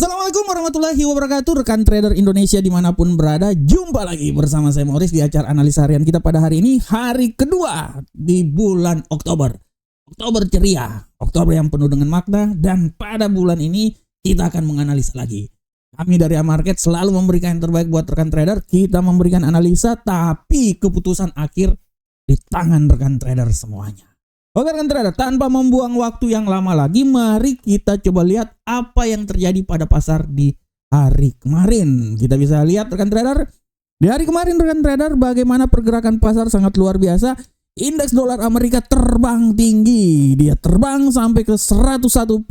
Assalamualaikum warahmatullahi wabarakatuh, rekan trader Indonesia dimanapun berada. Jumpa lagi bersama saya Morris di acara analisa harian kita pada hari ini, hari kedua di bulan Oktober. Oktober ceria, Oktober yang penuh dengan makna, dan pada bulan ini kita akan menganalisa lagi. Kami dari Amarket selalu memberikan yang terbaik buat rekan trader. Kita memberikan analisa, tapi keputusan akhir di tangan rekan trader semuanya. Oke rekan trader, tanpa membuang waktu yang lama lagi, mari kita coba lihat apa yang terjadi pada pasar di hari kemarin. Kita bisa lihat rekan trader, di hari kemarin rekan trader bagaimana pergerakan pasar sangat luar biasa. Indeks dolar Amerika terbang tinggi, dia terbang sampai ke 101.150.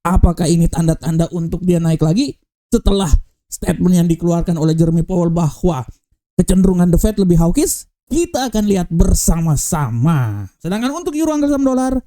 Apakah ini tanda-tanda untuk dia naik lagi? Setelah statement yang dikeluarkan oleh Jeremy Powell bahwa kecenderungan The Fed lebih hawkish, kita akan lihat bersama-sama. Sedangkan untuk euro angka saham dolar,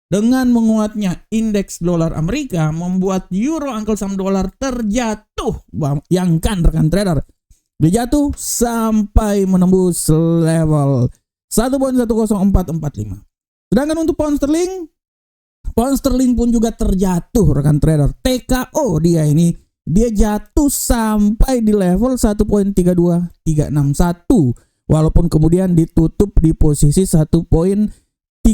dengan menguatnya indeks dolar Amerika membuat euro angka saham dolar terjatuh. Bayangkan rekan trader, dia jatuh sampai menembus level 1.10445. Sedangkan untuk pound sterling pun juga terjatuh rekan trader. TKO dia jatuh sampai di level 1.32361. Walaupun kemudian ditutup di posisi 1.32879.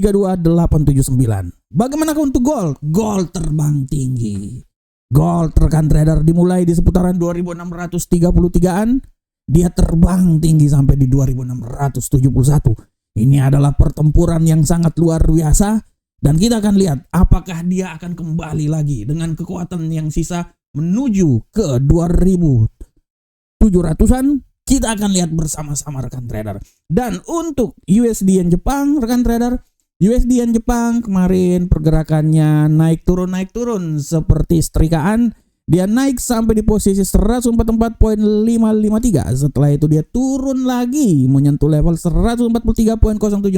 Bagaimana untuk gold? Gold terbang tinggi. Gold rekan trader dimulai di seputaran 2633-an. Dia terbang tinggi sampai di 2671. Ini adalah pertempuran yang sangat luar biasa. Dan kita akan lihat apakah dia akan kembali lagi dengan kekuatan yang sisa menuju ke 2700-an. Kita akan lihat bersama-sama rekan trader. Dan untuk USD Yen Jepang rekan trader, USD Yen Jepang kemarin pergerakannya naik turun seperti setrikaan. Dia naik sampai di posisi 144.553. Setelah itu dia turun lagi menyentuh level 143.076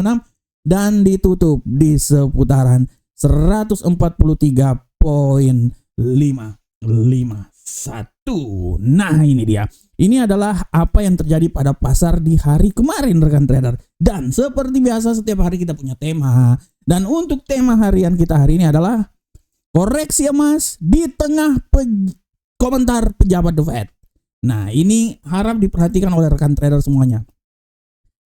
dan ditutup di seputaran 143.551. Nah ini dia. Ini adalah apa yang terjadi pada pasar di hari kemarin rekan trader. Dan seperti biasa setiap hari kita punya tema. Dan untuk tema harian kita hari ini adalah koreksi emas di tengah komentar pejabat The Fed. Nah ini harap diperhatikan oleh rekan trader semuanya.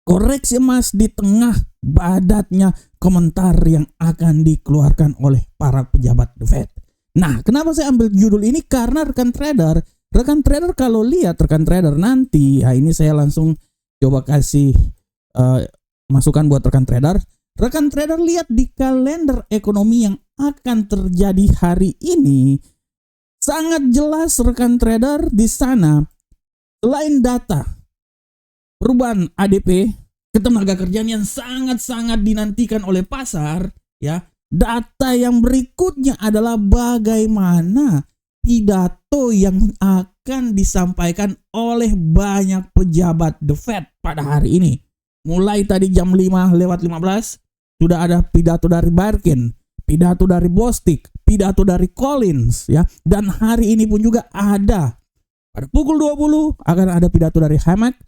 Koreksi emas di tengah padatnya komentar yang akan dikeluarkan oleh para pejabat The Fed. Nah, kenapa saya ambil judul ini? Karena rekan trader kalau lihat rekan trader nanti, ya ini saya langsung coba kasih masukan buat rekan trader. Rekan trader lihat di kalender ekonomi yang akan terjadi hari ini, sangat jelas rekan trader di sana. Selain data perubahan ADP, ketenaga kerjaan yang sangat-sangat dinantikan oleh pasar, ya. Data yang berikutnya adalah bagaimana pidato yang akan disampaikan oleh banyak pejabat The Fed pada hari ini. Mulai tadi jam 5:15 sudah ada pidato dari Barkin, pidato dari Bostic, pidato dari Collins, ya. Dan hari ini pun juga ada pada pukul 20 akan ada pidato dari Hammack,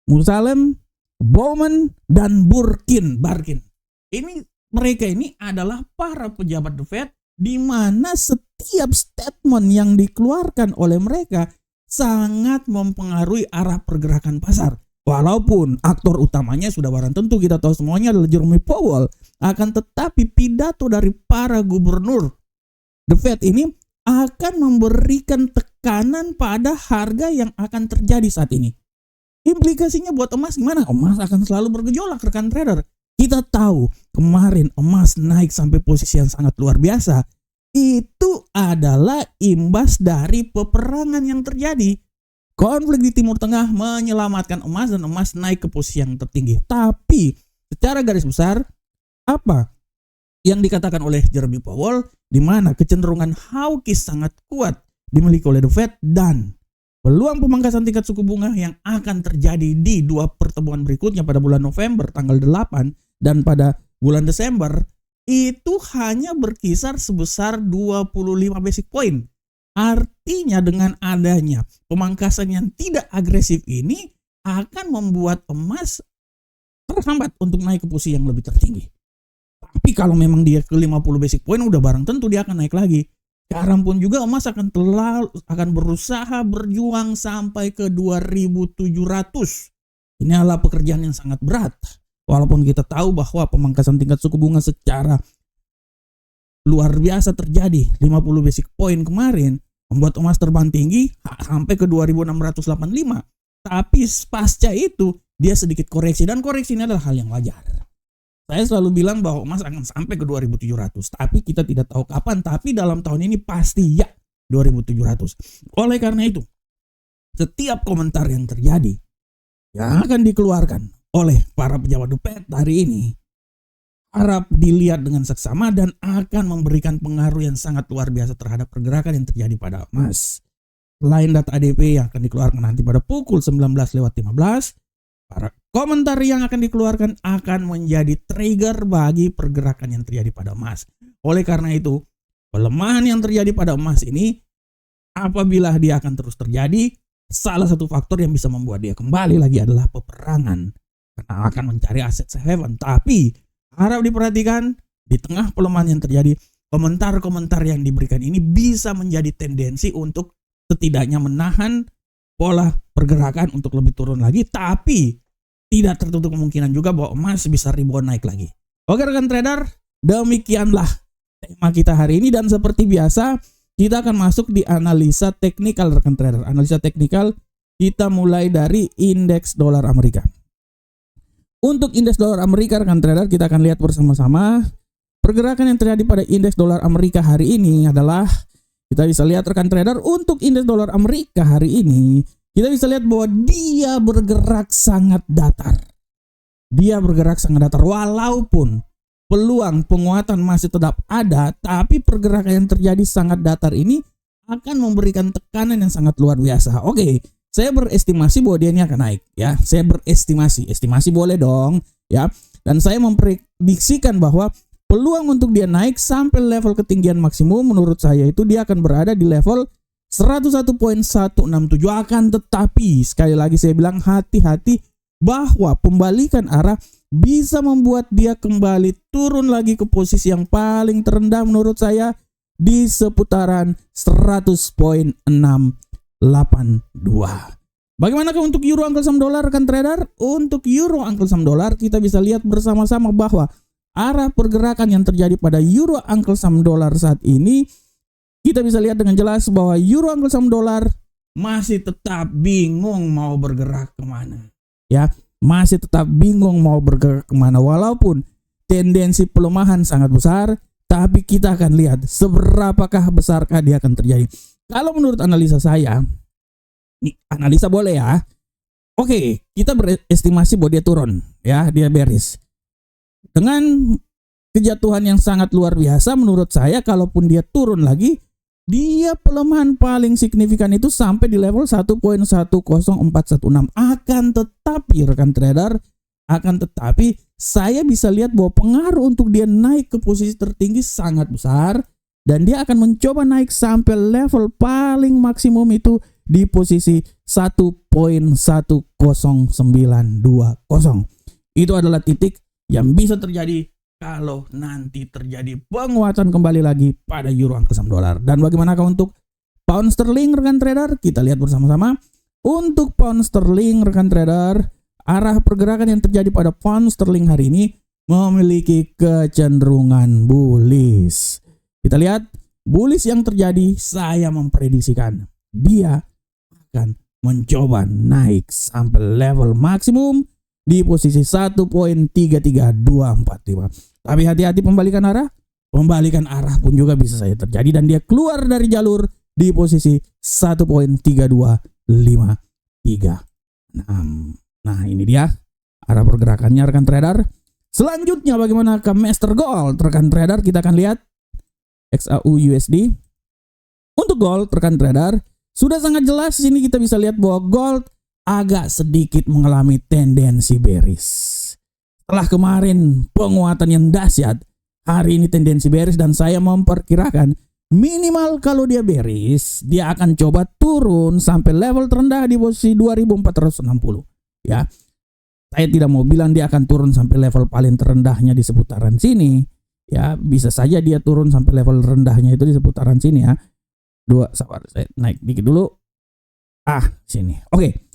Musalem, Bowman, dan Barkin. Mereka ini adalah para pejabat The Fed, di mana setiap statement yang dikeluarkan oleh mereka sangat mempengaruhi arah pergerakan pasar. Walaupun aktor utamanya sudah barang tentu kita tahu semuanya adalah Jeremy Powell, akan tetapi pidato dari para gubernur The Fed ini akan memberikan tekanan pada harga yang akan terjadi saat ini. Implikasinya buat emas gimana? Emas akan selalu bergejolak rekan trader. Kita tahu kemarin emas naik sampai posisi yang sangat luar biasa. Itu adalah imbas dari peperangan yang terjadi. Konflik di Timur Tengah menyelamatkan emas dan emas naik ke posisi yang tertinggi. Tapi secara garis besar, apa yang dikatakan oleh Jeremy Powell, di mana kecenderungan hawkish sangat kuat dimiliki oleh The Fed dan peluang pemangkasan tingkat suku bunga yang akan terjadi di dua pertemuan berikutnya pada bulan November tanggal 8 dan pada bulan Desember itu hanya berkisar sebesar 25 basic point. Artinya dengan adanya pemangkasan yang tidak agresif ini akan membuat emas terhambat untuk naik ke posisi yang lebih tertinggi. Tapi kalau memang dia ke 50 basic point udah barang tentu dia akan naik lagi. Sekarang pun juga emas akan berusaha berjuang sampai ke 2.700. Ini adalah pekerjaan yang sangat berat. Walaupun kita tahu bahwa pemangkasan tingkat suku bunga secara luar biasa terjadi 50 basic point kemarin membuat emas terbang tinggi sampai ke 2.685. Tapi pasca itu dia sedikit koreksi, dan koreksi ini adalah hal yang wajar. Saya selalu bilang bahwa emas akan sampai ke 2.700, tapi kita tidak tahu kapan, tapi dalam tahun ini pasti ya 2.700. Oleh karena itu, setiap komentar yang terjadi yang akan dikeluarkan oleh para pejabat The Fed hari ini harap dilihat dengan seksama dan akan memberikan pengaruh yang sangat luar biasa terhadap pergerakan yang terjadi pada emas. Selain data ADP yang akan dikeluarkan nanti pada pukul 19:15, para komentar yang akan dikeluarkan akan menjadi trigger bagi pergerakan yang terjadi pada emas. Oleh karena itu, pelemahan yang terjadi pada emas ini, apabila dia akan terus terjadi, salah satu faktor yang bisa membuat dia kembali lagi adalah peperangan. Karena akan mencari aset safe haven. Tapi harap diperhatikan, di tengah pelemahan yang terjadi, komentar-komentar yang diberikan ini bisa menjadi tendensi untuk setidaknya menahan pola pergerakan untuk lebih turun lagi. Tapi tidak tertutup kemungkinan juga bahwa emas bisa rebound naik lagi. Oke rekan trader, demikianlah tema kita hari ini. Dan seperti biasa, kita akan masuk di analisa teknikal rekan trader. Analisa teknikal kita mulai dari indeks dolar Amerika. Untuk indeks dolar Amerika rekan trader, kita akan lihat bersama-sama pergerakan yang terjadi pada indeks dolar Amerika hari ini adalah, kita bisa lihat rekan trader, untuk indeks dolar Amerika hari ini kita bisa lihat bahwa dia bergerak sangat datar. Dia bergerak sangat datar walaupun peluang penguatan masih tetap ada, tapi pergerakan yang terjadi sangat datar ini akan memberikan tekanan yang sangat luar biasa. Oke, saya berestimasi bahwa dia ini akan naik ya. Saya estimasi boleh dong ya. Dan saya memprediksikan bahwa peluang untuk dia naik sampai level ketinggian maksimum menurut saya itu dia akan berada di level 101.167. Akan tetapi sekali lagi saya bilang hati-hati bahwa pembalikan arah bisa membuat dia kembali turun lagi ke posisi yang paling terendah menurut saya di seputaran 100.682. Bagaimanakah untuk euro angkel saham dolar rekan trader? Untuk euro angkel saham dolar kita bisa lihat bersama-sama bahwa arah pergerakan yang terjadi pada euro angkel saham dolar saat ini, kita bisa lihat dengan jelas bahwa euro angkel saham dolar masih tetap bingung mau bergerak kemana. Ya, masih tetap bingung mau bergerak kemana walaupun tendensi pelemahan sangat besar. Tapi kita akan lihat seberapakah besarkah dia akan terjadi. Kalau menurut analisa saya, ini analisa boleh ya. Oke, kita berestimasi bahwa dia turun, ya, dia bearish. Dengan kejatuhan yang sangat luar biasa, menurut saya, kalaupun dia turun lagi, dia pelemahan paling signifikan itu sampai di level 1.10416. Akan tetapi rekan trader, saya bisa lihat bahwa pengaruh untuk dia naik ke posisi tertinggi sangat besar, dan dia akan mencoba naik sampai level paling maksimum itu di posisi 1.10920. Itu adalah titik yang bisa terjadi kalau nanti terjadi penguatan kembali lagi pada euro angkel saham dolar. Dan bagaimanakah untuk pound sterling rekan trader? Kita lihat bersama-sama. Untuk pound sterling rekan trader, arah pergerakan yang terjadi pada pound sterling hari ini memiliki kecenderungan bullish. Kita lihat bullish yang terjadi, saya memprediksikan dia akan mencoba naik sampai level maksimum di posisi 1.33245. Tapi hati-hati pembalikan arah pun juga bisa saja terjadi dan dia keluar dari jalur di posisi 1.32536. Nah, ini dia arah pergerakannya rekan trader. Selanjutnya bagaimana ke Master Gold rekan trader? Kita akan lihat XAU USD. Untuk gold rekan trader, sudah sangat jelas di sini kita bisa lihat bahwa gold agak sedikit mengalami tendensi bearish. Setelah kemarin penguatan yang dahsyat, hari ini tendensi bearish dan saya memperkirakan minimal kalau dia bearish, dia akan coba turun sampai level terendah di posisi 2460. Ya, saya tidak mau bilang dia akan turun sampai level paling terendahnya di seputaran sini. Ya, bisa saja dia turun sampai level rendahnya itu di seputaran sini ya. Sabar, saya naik dikit dulu. Sini. Oke.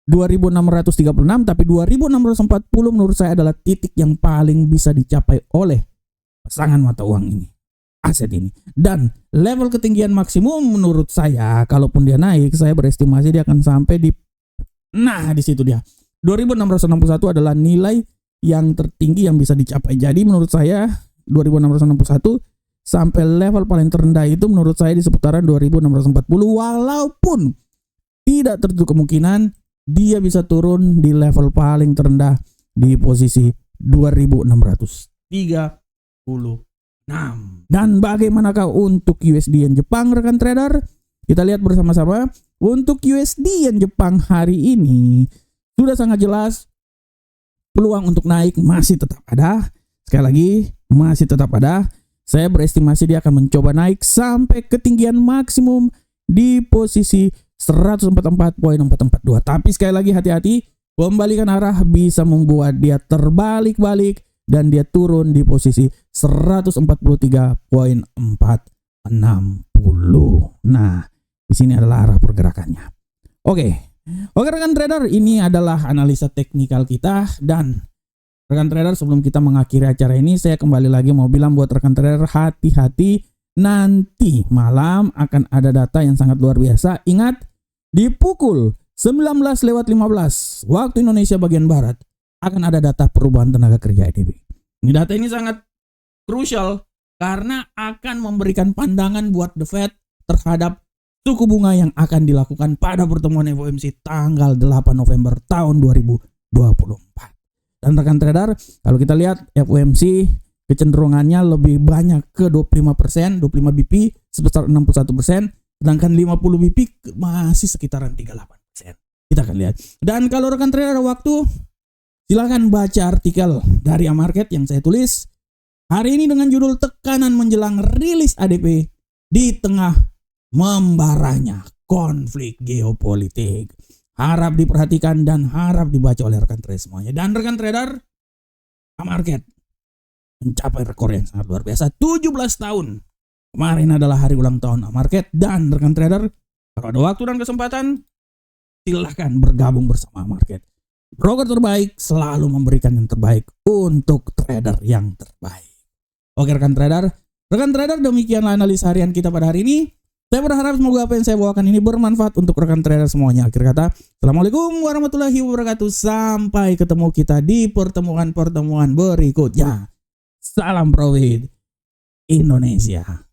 2636, tapi 2640 menurut saya adalah titik yang paling bisa dicapai oleh pasangan mata uang ini, aset ini. Dan level ketinggian maksimum menurut saya, kalaupun dia naik, saya berestimasi dia akan sampai di situ dia. 2661 adalah nilai yang tertinggi yang bisa dicapai. Jadi menurut saya 2661 sampai level paling terendah itu menurut saya di seputaran 2640, walaupun tidak tertutup kemungkinan dia bisa turun di level paling terendah di posisi 2636. Dan bagaimanakah untuk USD Yen Jepang, rekan trader? Kita lihat bersama-sama. Untuk USD Yen Jepang hari ini sudah sangat jelas peluang untuk naik masih tetap ada. Sekali lagi, masih tetap ada. Saya berestimasi dia akan mencoba naik sampai ketinggian maksimum di posisi 144.442. Tapi sekali lagi hati-hati, pembalikan arah bisa membuat dia terbalik-balik dan dia turun di posisi 143.460. Nah, di sini adalah arah pergerakannya. Oke, rekan trader, ini adalah analisa teknikal kita. Dan rekan trader, sebelum kita mengakhiri acara ini, saya kembali lagi mau bilang buat rekan trader, hati-hati. Nanti malam akan ada data yang sangat luar biasa. Ingat, di pukul 19:15 waktu Indonesia bagian Barat akan ada data perubahan tenaga kerja EDB. Data ini sangat krusial karena akan memberikan pandangan buat The Fed terhadap suku bunga yang akan dilakukan pada pertemuan FOMC tanggal 8 November tahun 2024. Dan rekan trader, kalau kita lihat FOMC kecenderungannya lebih banyak ke 25%, 25 BP sebesar 61%, sedangkan 50 BP masih sekitaran 38%. Kita akan lihat. Dan kalau rekan trader ada waktu, silakan baca artikel dari Amarket yang saya tulis hari ini dengan judul tekanan menjelang rilis ADP di tengah membaranya konflik geopolitik. Harap diperhatikan dan harap dibaca oleh rekan trader semuanya. Dan rekan trader, Amarket mencapai rekor yang sangat luar biasa, 17 tahun. Kemarin adalah hari ulang tahun Amarket. Dan rekan trader, kalau ada waktu dan kesempatan, silahkan bergabung bersama Amarket. Broker terbaik selalu memberikan yang terbaik untuk trader yang terbaik. Oke rekan trader, demikianlah analisa harian kita pada hari ini. Saya berharap semoga apa yang saya bawakan ini bermanfaat untuk rekan trader semuanya. Akhir kata, Assalamualaikum warahmatullahi wabarakatuh. Sampai ketemu kita di pertemuan berikutnya. Salam profit Indonesia.